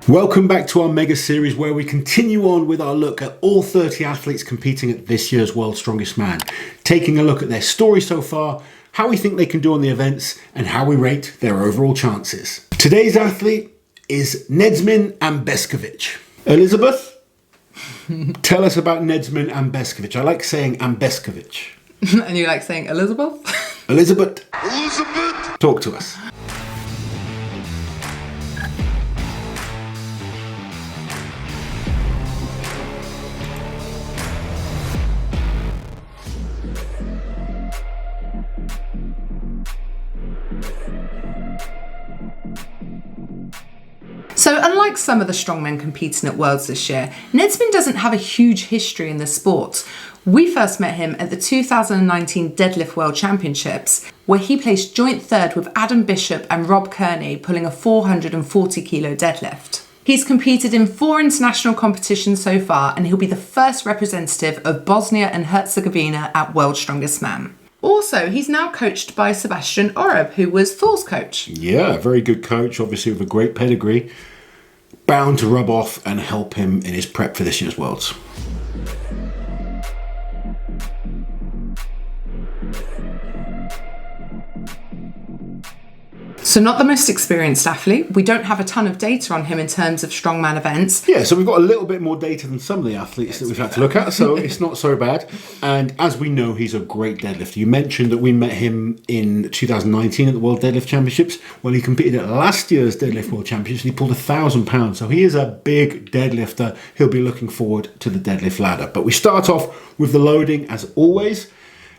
Welcome back to our mega series where we continue on with our look at all 30 athletes competing at this year's World's Strongest Man, taking a look at their story so far, how we think they can do on the events, and how we rate their overall chances. Today's athlete is Nedzmin Ambeskovic. Elizabeth, tell us about Nedzmin Ambeskovic. I like saying Ambeskovic. And you like saying Elizabeth? Elizabeth. Elizabeth! Talk to us. So unlike some of the strongmen competing at Worlds this year, Nedzmin doesn't have a huge history in the sport. We first met him at the 2019 Deadlift World Championships, where he placed joint third with Adam Bishop and Rob Kearney pulling a 440 kilo deadlift. He's competed in 4 international competitions so far, and he'll be the first representative of Bosnia and Herzegovina at World's Strongest Man. Also, he's now coached by Sebastian Oreb, who was Thor's coach. Yeah, a very good coach, obviously with a great pedigree. Bound to rub off and help him in his prep for this year's Worlds. So not the most experienced athlete. We don't have a ton of data on him in terms of strongman events. Yeah, so we've got a little bit more data than some of the athletes that we've had to look at, so it's not so bad. And as we know, he's a great deadlifter. You mentioned that we met him in 2019 at the World Deadlift Championships. Well, he competed at last year's Deadlift World Championships and he pulled 1,000 pounds. So he is a big deadlifter. He'll be looking forward to the deadlift ladder. But we start off with the loading as always.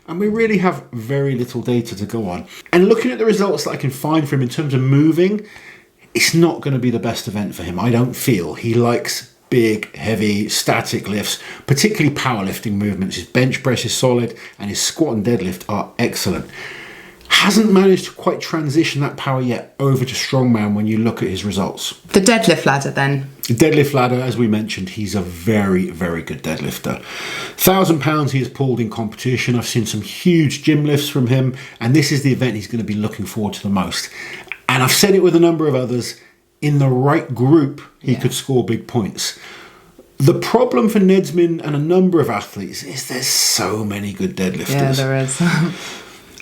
And we really have very little data to go on. And looking at the results that I can find for him in terms of moving, it's not going to be the best event for him. I don't feel. He likes big, heavy, static lifts, particularly powerlifting movements. His bench press is solid and his squat and deadlift are excellent. Hasn't managed to quite transition that power yet over to strongman when you look at his results. The deadlift ladder then. The deadlift ladder, as we mentioned, he's a very, very good deadlifter. 1,000 pounds he has pulled in competition. I've seen some huge gym lifts from him, and this is the event he's going to be looking forward to the most. And I've said it with a number of others, in the right group, he could score big points. The problem for Nedzmin and a number of athletes is there's so many good deadlifters. Yeah, there is.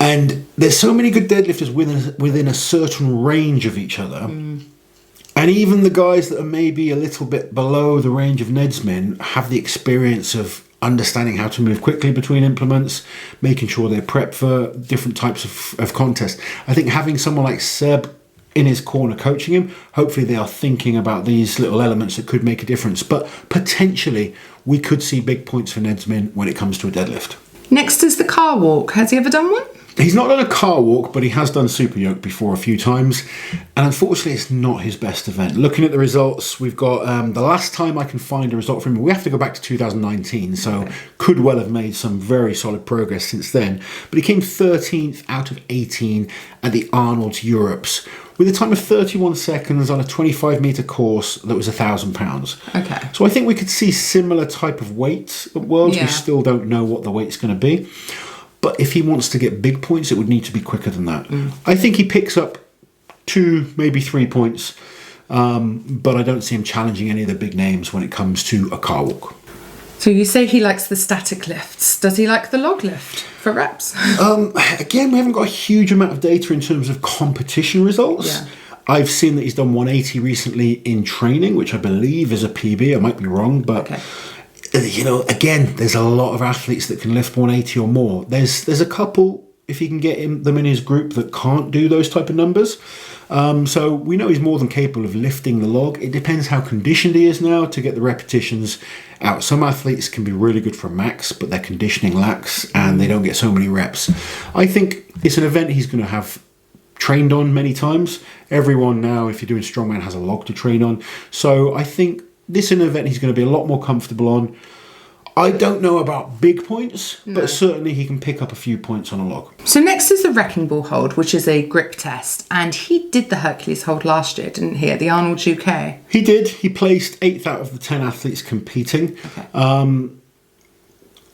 And there's so many good deadlifters within a certain range of each other. And even the guys that are maybe a little bit below the range of Nedzmin have the experience of understanding how to move quickly between implements, making sure they're prepped for different types of contests. I think having someone like Seb in his corner coaching him, hopefully they are thinking about these little elements that could make a difference. But potentially we could see big points for Nedzmin when it comes to a deadlift. Next is the car walk. Has he ever done one? He's not done a car walk, but he has done super yoke before a few times. And unfortunately, it's not his best event. Looking at the results, we've got the last time I can find a result from him, we have to go back to 2019. So could well have made some very solid progress since then. But he came 13th out of 18 at the Arnold's Europes with a time of 31 seconds on a 25-metre course that was 1,000 pounds. Okay. So I think we could see similar type of weights at Worlds. We still don't know what the weight's going to be. But if he wants to get big points, it would need to be quicker than that. I think he picks up 2, maybe 3 points, but I don't see him challenging any of the big names when it comes to a car walk. So you say he likes the static lifts. Does he like the log lift for reps? Again, we haven't got a huge amount of data in terms of competition results. Yeah. I've seen that he's done 180 recently in training, which I believe is a PB. I might be wrong, but... Okay. You know, again, there's a lot of athletes that can lift 180 or more. There's a couple, if he can get them in his group, that can't do those type of numbers. So we know he's more than capable of lifting the log. It depends how conditioned he is now to get the repetitions out. Some athletes can be really good for max, but their conditioning lacks and they don't get so many reps. I think it's an event he's going to have trained on many times. Everyone now, if you're doing strongman, has a log to train on. So I think this is an event he's going to be a lot more comfortable on. I don't know about big points, but certainly he can pick up a few points on a log. So next is the wrecking ball hold, which is a grip test. And he did the Hercules hold last year, didn't he, at the Arnold UK? He did. He placed 8th out of the 10 athletes competing. Okay.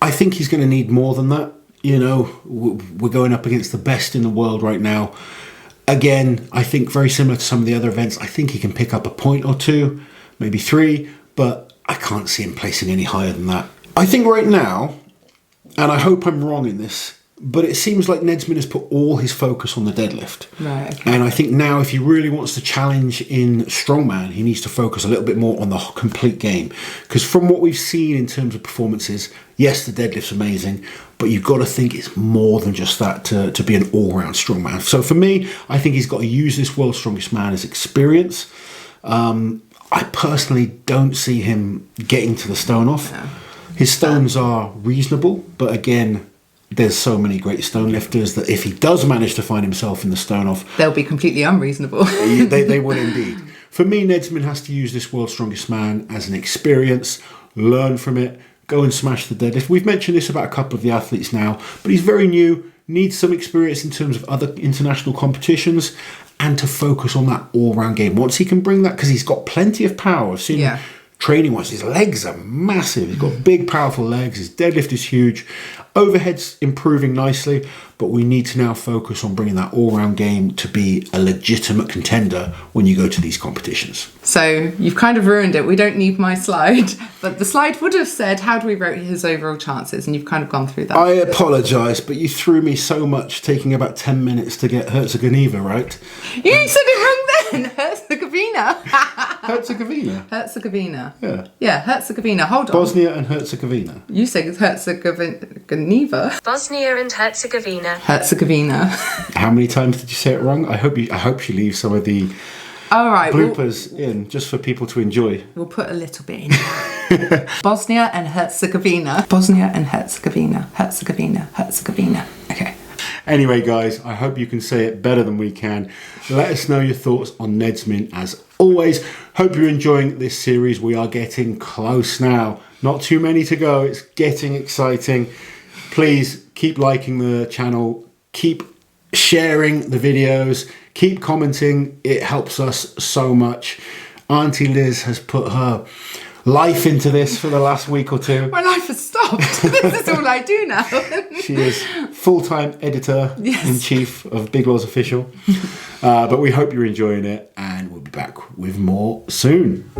I think he's going to need more than that. You know, we're going up against the best in the world right now. Again, I think very similar to some of the other events, I think he can pick up a point or two, maybe 3, but I can't see him placing any higher than that. I think right now, and I hope I'm wrong in this, but it seems like Nedzmin has put all his focus on the deadlift. Right, okay. And I think now if he really wants to challenge in Strongman, he needs to focus a little bit more on the complete game. Because from what we've seen in terms of performances, yes, the deadlift's amazing, but you've got to think it's more than just that to be an all-round strongman. So for me, I think he's got to use this World's Strongest Man as experience. I personally don't see him getting to the stone off. No. His stones are reasonable, but again, there's so many great stone lifters that if he does manage to find himself in the stone off, they'll be completely unreasonable. they would indeed. For me, Nedzmin has to use this World's Strongest Man as an experience, learn from it, go and smash the deadlift. We've mentioned this about a couple of the athletes now, but he's very new, needs some experience in terms of other international competitions, and to focus on that all-round game. Once he can bring that, because he's got plenty of power. I've seen him training-wise, his legs are massive. He's got big, powerful legs. His deadlift is huge. Overhead's improving nicely, but we need to now focus on bringing that all-round game to be a legitimate contender when you go to these competitions. So you've kind of ruined it. We don't need my slide, but the slide would have said, how do we rate his overall chances? And you've kind of gone through that. I apologise, but you threw me so much, taking about 10 minutes to get Herzegovina right. You said it wrong then! Herzegovina. Herzegovina? Herzegovina. Yeah. Yeah, Herzegovina. Hold on. Bosnia and Herzegovina. You said Herzegovina. Bosnia and Herzegovina. Herzegovina. How many times did you say it wrong? I hope she leaves some of the bloopers in just for people to enjoy. We'll put a little bit in. Bosnia and Herzegovina. Bosnia and Herzegovina. Herzegovina. Herzegovina. Okay. Anyway, guys, I hope you can say it better than we can. Let us know your thoughts on Nedzmin as always. Hope you're enjoying this series. We are getting close now. Not too many to go. It's getting exciting. Please keep liking the channel. Keep sharing the videos. Keep commenting. It helps us so much. Auntie Liz has put her life into this for the last week or two. My life has stopped. This is all I do now. She is full-time editor-in-chief of Big Laws Official. But we hope you're enjoying it, and we'll be back with more soon.